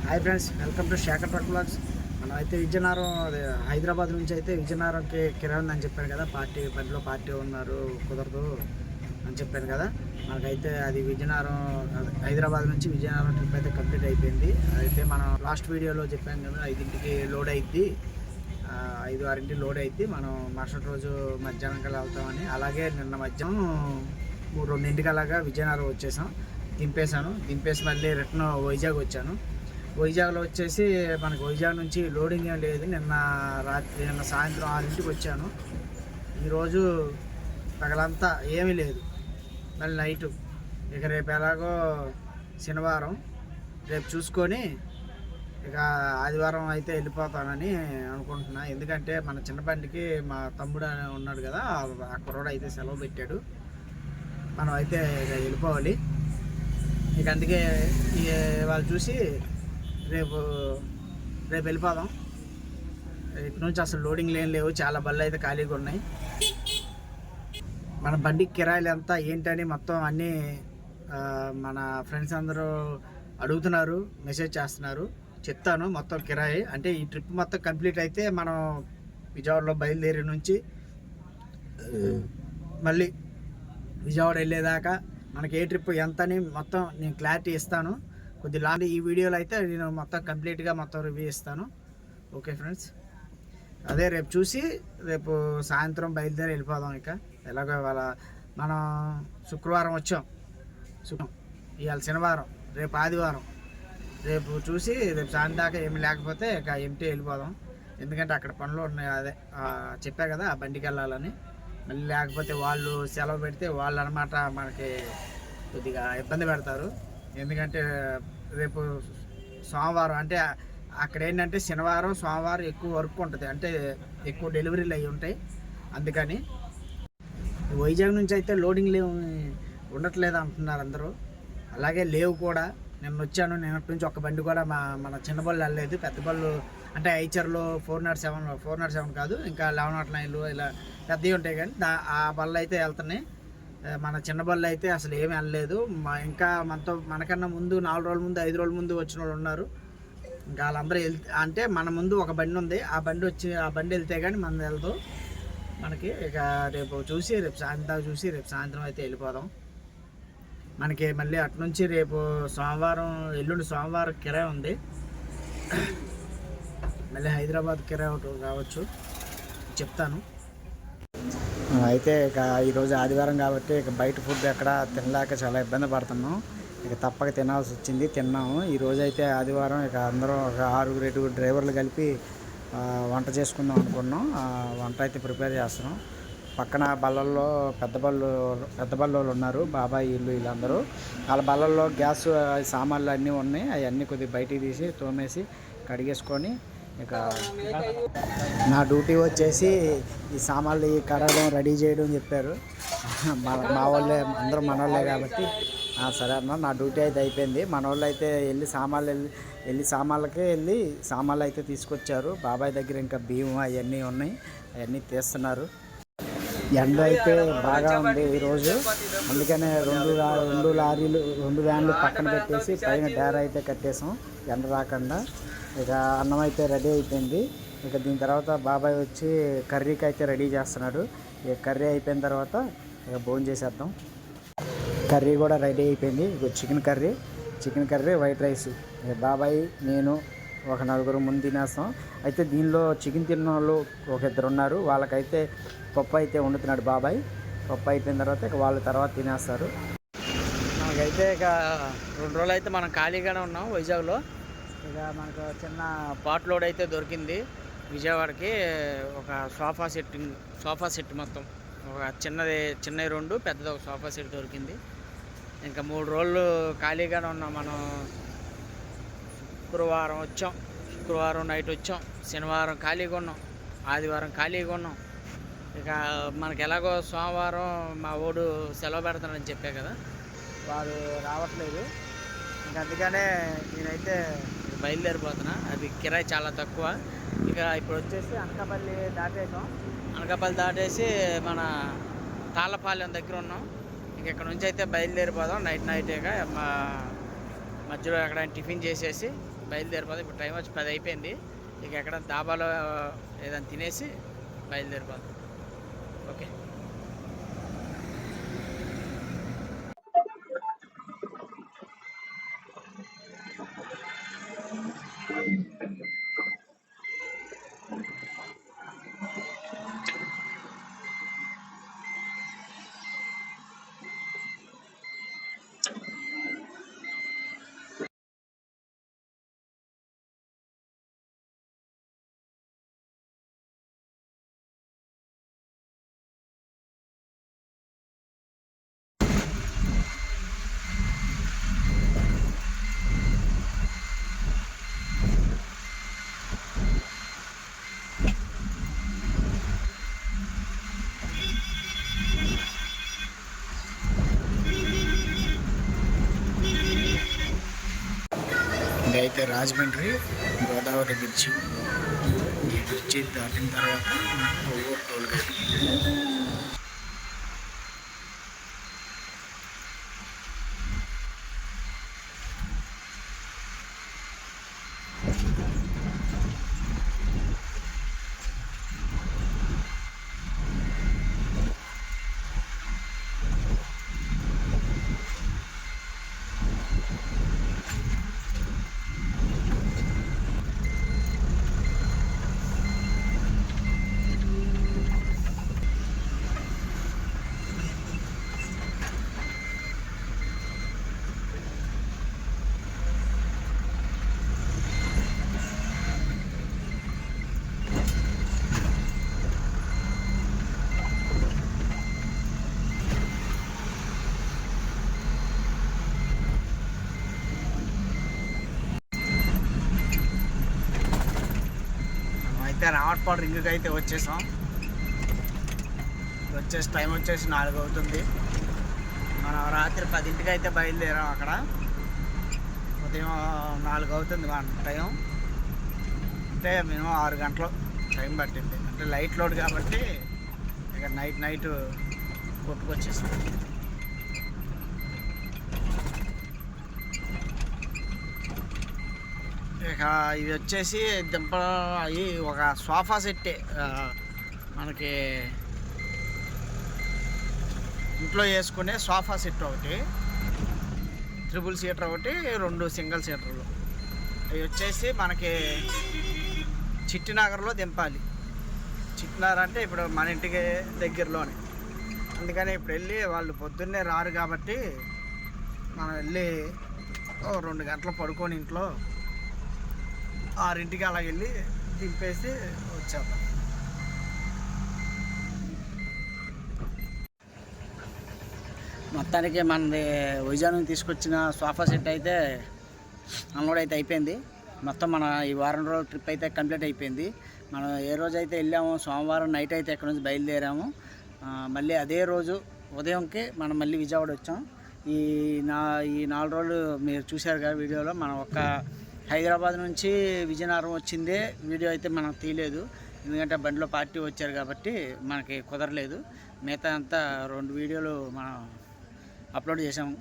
Hi friends, welcome to Shekhar truck blogs. మనం అయితే విజయనగరం హైదరాబాద్ నుంచి అయితే విజయనగరంకి కిరాయి ఉందని చెప్పాను కదా. పనిలో పార్టీ ఉన్నారు, కుదరదు అని చెప్పాను కదా. మనకైతే అది విజయనగరం హైదరాబాద్ నుంచి విజయనగరం ట్రిప్ అయితే కంప్లీట్ అయిపోయింది. అయితే మనం లాస్ట్ వీడియోలో చెప్పాం కదా, 5ంటికి లోడ్ అయిద్ది, 5-6ంటికి లోడ్ అయిద్ది. మనం మరుసటి రోజు మధ్యాహ్నం కల్లా వెళ్తామని. అలాగే నిన్న మధ్యాహ్నం 2ంటికి అలాగా విజయనగరం వచ్చేసాం. దింపేసి మళ్ళీ రిటర్న్ వైజాగ్ వచ్చాను. వైజాగ్లో వచ్చేసి మనకు వైజాగ్ నుంచి లోడింగ్ ఏం లేదు. నిన్న సాయంత్రం 6ంటికి వచ్చాను. ఈరోజు పగలంతా ఏమీ లేదు, మళ్ళీ నైటు. ఇక రేపు ఎలాగో శనివారం, రేపు చూసుకొని ఇక ఆదివారం అయితే వెళ్ళిపోతానని అనుకుంటున్నా. ఎందుకంటే మన చిన్న బండికి మా తమ్ముడు ఉన్నాడు కదా, ఆ కుర్రోడు అయితే సెలవు పెట్టాడు. మనం అయితే ఇక వెళ్ళిపోవాలి. ఇక అందుకే వాళ్ళు చూసి రేపు వెళ్ళిపోదాం. ఇటు నుంచి అసలు లోడింగ్ లేవు, చాలా బళ్ళు అయితే ఖాళీగా ఉన్నాయి. మన బండికి కిరాయిలు ఎంత ఏంటని మొత్తం అన్నీ మన ఫ్రెండ్స్ అందరూ అడుగుతున్నారు, మెసేజ్ చేస్తున్నారు. చెప్తాను మొత్తం కిరాయి. అంటే ఈ ట్రిప్ మొత్తం కంప్లీట్ అయితే మనం విజయవాడలో బయలుదేరి నుంచి మళ్ళీ విజయవాడ వెళ్ళేదాకా మనకి ఏ ట్రిప్ ఎంత అని మొత్తం నేను క్లారిటీ ఇస్తాను. కొద్ది ఈ వీడియోలో అయితే నేను మొత్తం కంప్లీట్గా మొత్తం రివ్యూ ఇస్తాను. ఓకే ఫ్రెండ్స్, అదే రేపు చూసి రేపు సాయంత్రం బయలుదేరి వెళ్ళిపోదాం. ఇక ఎలాగో ఇవాళ మనం శుక్రవారం వచ్చాం, ఇవాళ శనివారం, రేపు ఆదివారం. రేపు చూసి రేపు సాయంత్రం దాకా ఏమి లేకపోతే ఇక ఎంటీ వెళ్ళిపోదాం. ఎందుకంటే అక్కడ పనులు ఉన్నాయి. అదే చెప్పా కదా, ఆ బండికి వెళ్ళాలని. మళ్ళీ లేకపోతే వాళ్ళు సెలవు పెడితే వాళ్ళు అనమాట మనకి కొద్దిగా ఇబ్బంది పెడతారు. ఎందుకంటే రేపు సోమవారం, అంటే అక్కడ ఏంటంటే శనివారం సోమవారం ఎక్కువ వర్క్ ఉంటుంది, అంటే ఎక్కువ డెలివరీలు అవి ఉంటాయి. అందుకని వైజాగ్ నుంచి అయితే లోడింగ్ ఉండట్లేదు అంటున్నారు అందరూ. అలాగే లేవు కూడా. నేను వచ్చాను, నిన్నటి నుంచి ఒక బండి కూడా మన చిన్న బళ్ళు వెళ్ళలేదు. పెద్ద బళ్ళు అంటే ఐచర్లో 407 కాదు, ఇంకా 1109 ఇలా పెద్దవి ఉంటాయి. కానీ ఆ బళ్ళు అయితే వెళ్తున్నాయి. మన చిన్న బళ్ళు అయితే అసలు ఏమి వెళ్ళలేదు. ఇంకా మనకన్నా ముందు 4 రోజుల ముందు 5 రోజుల ముందు వచ్చిన వాళ్ళు ఉన్నారు. ఇంకా వాళ్ళందరూ అంటే మన ముందు ఒక బండి ఉంది, ఆ బండి వెళ్తే కానీ మనం వెళ్దు. మనకి ఇక రేపు సాయంత్రం అయితే వెళ్ళిపోదాం. మనకి మళ్ళీ అటు నుంచి రేపు ఎల్లుండి సోమవారం కిరాయి ఉంది. మళ్ళీ హైదరాబాద్ కిరాయి ఒకటి కావచ్చు, చెప్తాను. అయితే ఇక ఈరోజు ఆదివారం కాబట్టి ఇక బయట ఫుడ్ ఎక్కడ తినలేక చాలా ఇబ్బంది పడుతున్నాం. ఇక తప్పక తినాల్సి వచ్చింది, తిన్నాము. ఈరోజు అయితే ఆదివారం, ఇక అందరం ఒక 6-7 డ్రైవర్లు కలిపి వంట చేసుకుందాం అనుకున్నాం. వంట అయితే ప్రిపేర్ చేస్తున్నాం. పక్కన బళ్ళల్లో పెద్ద బళ్ళు ఉన్నారు, బాబాయ్ ఇల్లు వీళ్ళందరూ. వాళ్ళ బళ్ళల్లో గ్యాస్ సామాన్లు అన్నీ ఉన్నాయి. అవన్నీ కొద్దిగా బయటికి తీసి తోమేసి కడిగేసుకొని ఇక నా డ్యూటీ వచ్చేసి ఈ సామాన్లు కడగడం, రెడీ చేయడం చెప్పారు. మా వాళ్ళే అందరూ మన వాళ్ళే కాబట్టి సరే అన్న, నా డ్యూటీ అయితే అయిపోయింది. మన వాళ్ళు అయితే సామాన్లకే వెళ్ళి సామాన్లు అయితే తీసుకొచ్చారు. బాబాయ్ దగ్గర ఇంకా బియ్యం అవన్నీ ఉన్నాయి, అవన్నీ తీస్తున్నారు. ఎండ అయితే బాగా ఉంది ఈరోజు. అందుకనే 2 వ్యాన్లు పక్కన పెట్టేసి పైన డేరా అయితే కట్టేసాం ఎండ రాకుండా. ఇక అన్నం అయితే రెడీ అయిపోయింది. ఇక దీని తర్వాత బాబాయ్ వచ్చి కర్రీకి అయితే రెడీ చేస్తున్నాడు. ఇక కర్రీ అయిపోయిన తర్వాత ఇక భోజనం చేసేద్దాం. కర్రీ కూడా రెడీ అయిపోయింది. ఇక చికెన్ కర్రీ, వైట్ రైస్. బాబాయ్, నేను ఒక 4 ముందు తినేస్తాం. అయితే దీనిలో చికెన్ తిన్న వాళ్ళు ఒక 2 ఉన్నారు. వాళ్ళకైతే పప్పు అయితే వండుతున్నాడు బాబాయ్. పప్పు అయిపోయిన తర్వాత ఇక వాళ్ళ తర్వాత తినేస్తారు. మనకైతే ఇక 2 రోజులు అయితే మనం ఖాళీగానే ఉన్నాం వైజాగ్లో. ఇక మనకు చిన్న పాట్ లోడ్ అయితే దొరికింది విజయవాడకి. ఒక సోఫా సెట్ మొత్తం, ఒక చిన్నది 2, పెద్దది ఒక సోఫా సెట్ దొరికింది. ఇంకా 3 రోజులు ఖాళీగానే ఉన్నాం మనం. శుక్రవారం నైట్ వచ్చాం, శనివారం ఖాళీగా ఉన్నాం, ఆదివారం ఖాళీగా ఉన్నాం. ఇక మనకి ఎలాగో సోమవారం మా వాడు సెలవు పెడతానని చెప్పా కదా, వాడు రావట్లేదు. ఇంక అందుకనే నేనైతే బయలుదేరిపోతున్నా. అది కిరాయి చాలా తక్కువ. ఇక ఇప్పుడు వచ్చేసి అనకాపల్లి దాటేసి మన తాళ్ళపాలెం దగ్గర ఉన్నాం. ఇంక ఇక్కడ నుంచి అయితే బయలుదేరిపోదాం. నైట్ ఇక మధ్యలో ఎక్కడ టిఫిన్ చేసేసి బయలుదేరిపోతాం. ఇప్పుడు టైం వచ్చి 10 అయిపోయింది. ఇక ఎక్కడ దాబాలో ఏదైనా తినేసి బయలుదేరిపోతాం. ఓకే. ఇదైతే రాజమండ్రి గోదావరి బ్రిడ్జ్. ఈ బ్రిడ్జి దాటిన తర్వాత ఒవ్వూరు టోల్ గేట్. అయితే రావట్పాడు రింగ్కి అయితే వచ్చేసాం. టైం వచ్చేసి 4 అవుతుంది. మనం రాత్రి 10ంటికి అయితే బయలుదేరాం. అక్కడ ఉదయం 4 అవుతుంది మన టైం. అంటే మినిమం 6 గంటలు టైం పట్టింది. అంటే లైట్ లోడ్ కాబట్టి ఇక నైట్ కొట్టుకొచ్చేసాం. ఇక ఇది వచ్చేసి అవి ఒక సోఫా సెట్టే, మనకి ఇంట్లో వేసుకునే సోఫా సెట్ ఒకటి, 3 సీటర్ ఒకటి, 2 సింగిల్ సీటర్లు. అవి వచ్చేసి మనకి చిట్టినగర్లో దింపాలి. చిట్టినగర్ అంటే ఇప్పుడు మన ఇంటికి దగ్గరలోనే. అందుకని ఇప్పుడు వెళ్ళి వాళ్ళు పొద్దున్నే రారు కాబట్టి మనం వెళ్ళి 2 గంటలు పడుకొని ఇంట్లో 6ంటికి అలా వెళ్ళి దింపేసి వచ్చేద్దాం. మొత్తానికి మనది వైజాగ్ నుంచి తీసుకొచ్చిన సోఫా సెట్ అయితే అన్లోడ్ అయితే అయిపోయింది. మొత్తం మన ఈ వారం రోజుల ట్రిప్ అయితే కంప్లీట్ అయిపోయింది. మనం ఏ రోజు అయితే వెళ్ళామో సోమవారం నైట్ అయితే ఎక్కడి నుంచి బయలుదేరాము. మళ్ళీ అదే రోజు ఉదయంకి మనం మళ్ళీ విజయవాడ వచ్చాం. ఈ 4 రోజులు మీరు చూశారు కదా వీడియోలో. మనం ఒక హైదరాబాద్ నుంచి విజయనగరం వచ్చిందే వీడియో అయితే మనం తీయలేదు. ఎందుకంటే బండిలో పార్టీ వచ్చారు కాబట్టి మనకి కుదరలేదు. మిగతా అంతా 2 వీడియోలు మనం అప్లోడ్ చేసాము.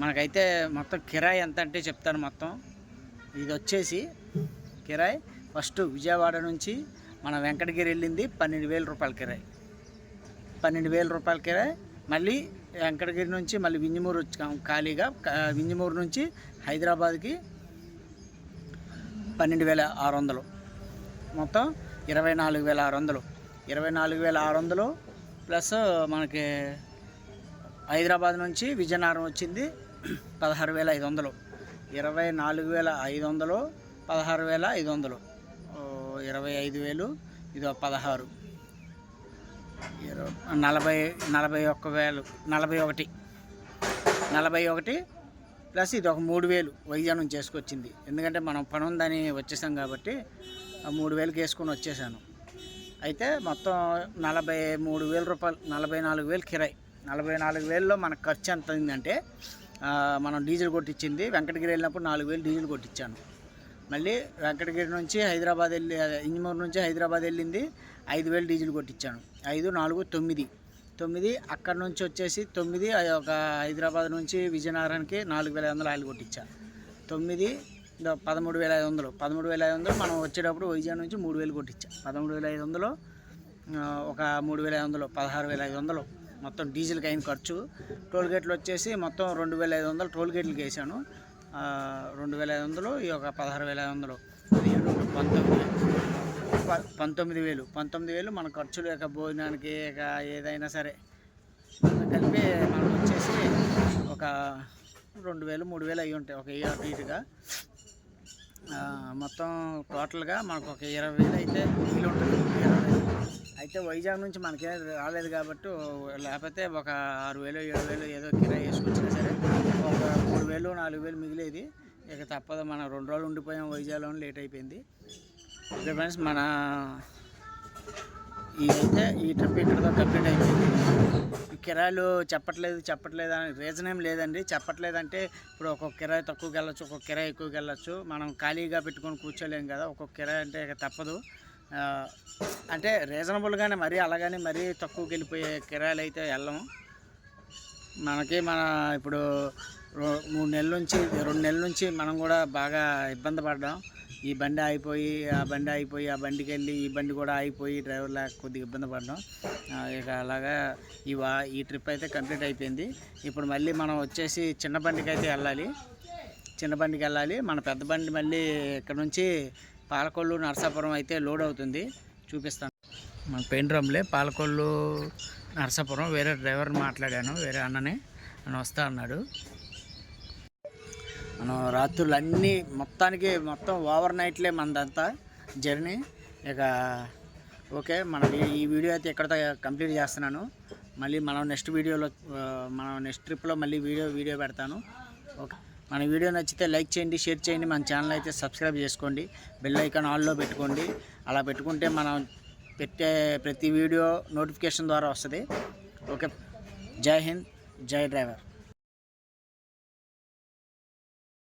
మనకైతే మొత్తం కిరాయి ఎంత అంటే చెప్తాను. మొత్తం ఇది వచ్చేసి కిరాయి ఫస్ట్ విజయవాడ నుంచి మన వెంకటగిరి వెళ్ళింది 12,000 రూపాయల కిరాయి. 12,000 రూపాయల కిరాయి. మళ్ళీ వెంకటగిరి నుంచి మళ్ళీ వింజమూరు వచ్చాం ఖాళీగా. వింజమూరు నుంచి హైదరాబాద్కి 12,600, మొత్తం 24,600. 24,600 ప్లస్ మనకి హైదరాబాద్ నుంచి విజయనగరం వచ్చింది 16,500. 24,500, 16,500, 25,000, ఇదో 16, 41 ప్లస్ ఇది ఒక 3,000 వైజాగ్ నుంచి చేసుకొచ్చింది. ఎందుకంటే మనం పని ఉందని వచ్చేసాం కాబట్టి 3,000కి వేసుకొని వచ్చేసాను. అయితే మొత్తం 43,000 రూపాయలు, 44,000 కిరాయి. 44,000లో మనకు ఖర్చు ఎంత అయిందంటే మనం డీజిల్ కొట్టించింది. వెంకటగిరి వెళ్ళినప్పుడు 4,000 డీజిల్ కొట్టించాను. మళ్ళీ వెంకటగిరి నుంచి హైదరాబాద్ ఇంజమూరు నుంచి హైదరాబాద్ వెళ్ళింది 5,000 డీజిల్ కొట్టించాను. 5, 4, 9 9 అక్కడ నుంచి వచ్చేసి 9 ఒక హైదరాబాద్ నుంచి విజయనగరానికి 4500 ఆయిల్ కొట్టించా. 9 13,500 మనం వచ్చేటప్పుడు వైజాగ్ నుంచి 3000 కొట్టించా. 13,500 ఒక 3,500 16,500 మొత్తం డీజిల్కి అయిన ఖర్చు. టోల్ గేట్లు వచ్చేసి మొత్తం 2,500 టోల్ గేట్లకి వేసాను. 2,500 ఈ ఒక 16,500 19,000 మన ఖర్చులు ఇక భోజనానికి ఇక ఏదైనా సరే కలిపి మనం వచ్చేసి ఒక 2,000 3,000 అయ్యి ఉంటాయి. ఒక అటు ఇటుగా మొత్తం టోటల్గా మనకు ఒక 20,000 అయితే మిగిలి ఉంటుంది. 20,000 అయితే వైజాగ్ నుంచి మనకేం రాలేదు కాబట్టి, లేకపోతే ఒక 6,000 7,000 ఏదో కిరాయి వేసుకొచ్చినా సరే ఒక 3,000 4,000 మిగిలేది. ఇక తప్పదు, మనం 2 రోజులు ఉండిపోయాం వైజాగ్లో, లేట్ అయిపోయింది. ఓకే ఫ్రెండ్స్, మన ఇదైతే ఈ ట్రిప్ ఇక్కడితో కంప్లీట్ అయిపోయింది. కిరాయిలు చెప్పట్లేదు అని రీజన్ ఏం లేదండి. చెప్పట్లేదంటే ఇప్పుడు ఒక్కొక్క కిరాయి తక్కువకి వెళ్ళచ్చు, ఒక్కొక్క కిరాయి ఎక్కువకి వెళ్ళచ్చు. మనం ఖాళీగా పెట్టుకొని కూర్చోలేం కదా. ఒక్కొక్క కిరాయి అంటే ఇక తప్పదు. అంటే రీజనబుల్గానే, మరీ అలాగని మరీ తక్కువకి వెళ్ళిపోయే కిరాయిలు అయితే వెళ్ళము. మన ఇప్పుడు 2 నెలల నుంచి మనం కూడా బాగా ఇబ్బంది పడ్డాం. ఈ బండి ఆగిపోయి ఆ బండికి వెళ్ళి ఈ బండి కూడా ఆగిపోయి డ్రైవర్ లేక కొద్దిగా ఇబ్బంది పడ్డాం. ఇక అలాగా ఈ ట్రిప్ అయితే కంప్లీట్ అయిపోయింది. ఇప్పుడు మళ్ళీ మనం వచ్చేసి చిన్న బండికి అయితే వెళ్ళాలి. మన పెద్ద బండి మళ్ళీ ఇక్కడ నుంచి పాలకొల్లు నరసాపురం అయితే లోడ్ అవుతుంది, చూపిస్తాను. మన పెయిన్ డ్రమ్లే పాలకొల్లు నరసాపురం. వేరే డ్రైవర్ మాట్లాడాను, వేరే అన్ననే వస్తా అన్నాడు. మనం రాత్రులు అన్నీ మొత్తం ఓవర్ నైట్లే మనదంతా జర్నీ. ఇక ఓకే, ఈ వీడియో అయితే ఎక్కడితో కంప్లీట్ చేస్తున్నాను. మళ్ళీ మనం నెక్స్ట్ ట్రిప్లో మళ్ళీ వీడియో పెడతాను. ఓకే, మన వీడియో నచ్చితే లైక్ చేయండి, షేర్ చేయండి. మన ఛానల్ అయితే సబ్స్క్రైబ్ చేసుకోండి, బెల్ ఐకాన్ ఆల్లో పెట్టుకోండి. అలా పెట్టుకుంటే మనం పెట్టే ప్రతి వీడియో నోటిఫికేషన్ ద్వారా వస్తుంది. ఓకే, జై హింద్, జై డ్రైవర్.